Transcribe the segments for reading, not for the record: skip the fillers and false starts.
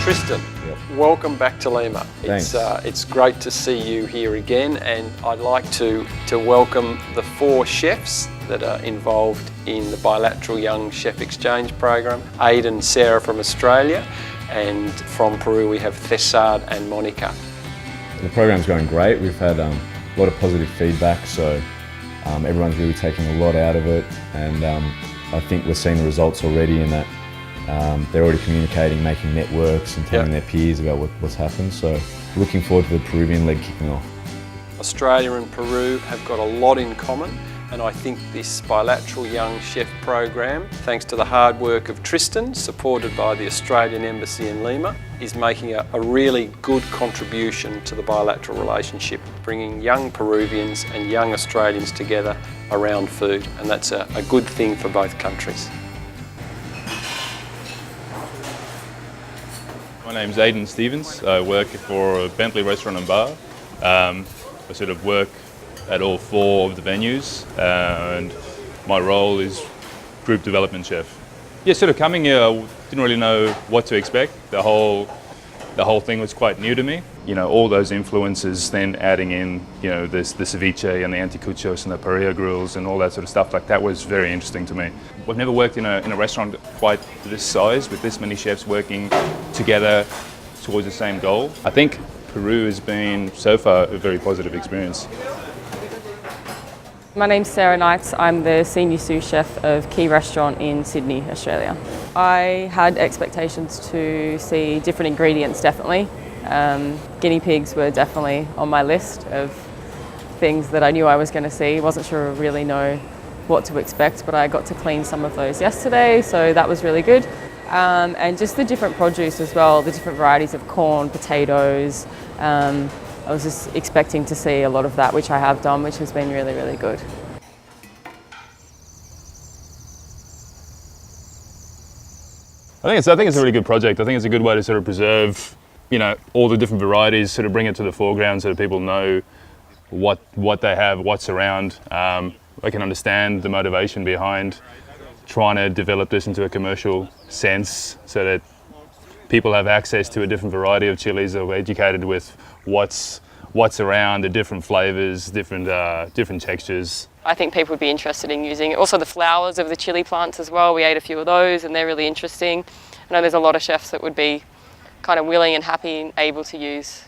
Tristan, Yep. welcome back to Lima. Thanks. It's great to see you here again, and I'd like to welcome the 4 chefs that are involved in the Bilateral Young Chef Exchange Program. Aidan and Sarah from Australia, and from Peru we have Cesar and Monica. The program's going great. We've had a lot of positive feedback, so everyone's really taking a lot out of it, and I think we're seeing the results already in that they're already communicating, making networks and telling their peers about what's happened, so looking forward to the Peruvian leg kicking off. Australia and Peru have got a lot in common, and I think this Bilateral Young Chef program, thanks to the hard work of Tristan, supported by the Australian Embassy in Lima, is making a really good contribution to the bilateral relationship, bringing young Peruvians and young Australians together around food, and that's a good thing for both countries. My name's Aidan Stevens. I work for Bentley Restaurant and Bar. I sort of work at all 4 of the venues, and my role is group development chef. Yeah, sort of coming here, I didn't really know what to expect. The whole thing was quite new to me. You know, all those influences, then adding in, you know, the ceviche and the anticuchos and the parrilla grills and all that sort of stuff, like that was very interesting to me. I've never worked in a restaurant quite this size, with this many chefs working together towards the same goal. I think Peru has been, so far, a very positive experience. My name's Sarah Knights. I'm the senior sous chef of Key Restaurant in Sydney, Australia. I had expectations to see different ingredients, definitely. Guinea pigs were definitely on my list of things that I knew I was going to see. Wasn't sure really know what to expect, but I got to clean some of those yesterday, so that was really good. And just the different produce as well, the different varieties of corn, potatoes. I was just expecting to see a lot of that, which I have done, which has been really, really good. I think it's a really good project. I think it's a good way to sort of preserve, you know, all the different varieties, sort of bring it to the foreground so that people know what they have, what's around. I can understand the motivation behind trying to develop this into a commercial sense so that people have access to a different variety of chilies, or educated with what's around, the different flavours, different textures. I think people would be interested in using it. Also the flowers of the chili plants as well. We ate a few of those and they're really interesting. I know there's a lot of chefs that would be kind of willing and happy and able to use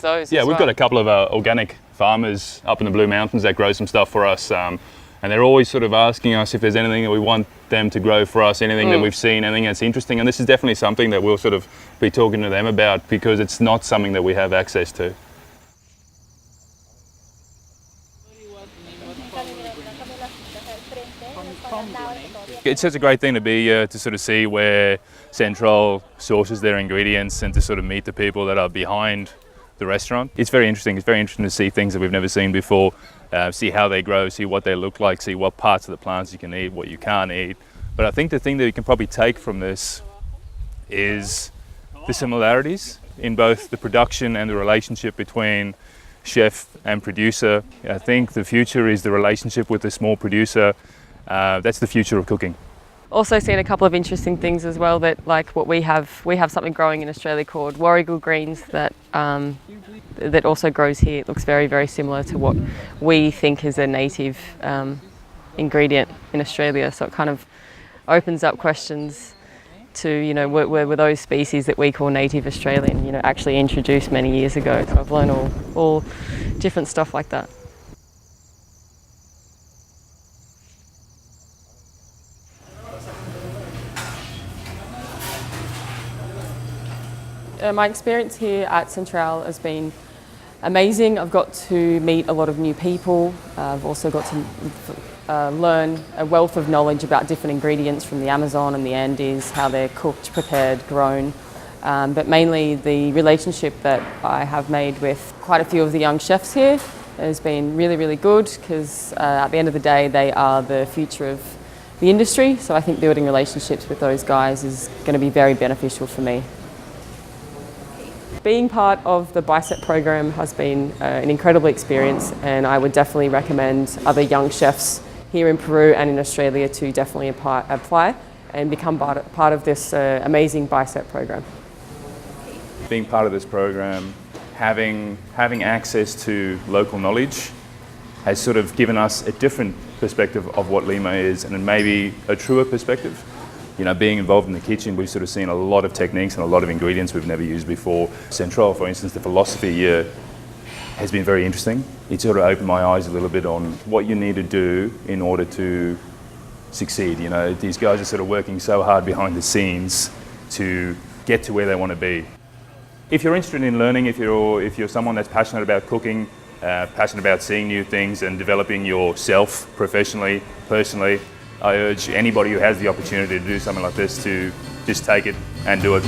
those. Yeah, we've got a couple of organic farmers up in the Blue Mountains that grow some stuff for us. And they're always sort of asking us if there's anything that we want them to grow for us, anything that we've seen, anything that's interesting. And this is definitely something that we'll sort of be talking to them about, because it's not something that we have access to. It's such a great thing to be to sort of see where Central sources their ingredients and to sort of meet the people that are behind the restaurant. It's very interesting. It's very interesting to see things that we've never seen before, see how they grow, see what they look like, see what parts of the plants you can eat, what you can't eat. But I think the thing that you can probably take from this is the similarities in both the production and the relationship between chef and producer. I think the future is the relationship with the small producer. That's the future of cooking. Also seen a couple of interesting things as well, that like what we have something growing in Australia called warrigal greens that also grows here. It looks very, very similar to what we think is a native ingredient in Australia. So it kind of opens up questions to, you know, were those species that we call native Australian, you know, actually introduced many years ago. So I've learned all different stuff like that. My experience here at Central has been amazing. I've got to meet a lot of new people. I've also got to learn a wealth of knowledge about different ingredients from the Amazon and the Andes, how they're cooked, prepared, grown. But mainly the relationship that I have made with quite a few of the young chefs here has been really, really good, because at the end of the day, they are the future of the industry. So I think building relationships with those guys is going to be very beneficial for me. Being part of the BYCEP program has been an incredible experience, and I would definitely recommend other young chefs here in Peru and in Australia to definitely apply and become part of this amazing BYCEP program. being part of this program, having access to local knowledge has sort of given us a different perspective of what Lima is, and maybe a truer perspective. You know, being involved in the kitchen, we've sort of seen a lot of techniques and a lot of ingredients we've never used before. Central, for instance, the philosophy here has been very interesting. It sort of opened my eyes a little bit on what you need to do in order to succeed. You know, these guys are sort of working so hard behind the scenes to get to where they want to be. If you're interested in learning, if you're someone that's passionate about cooking, passionate about seeing new things and developing yourself professionally, personally, I urge anybody who has the opportunity to do something like this to just take it and do it.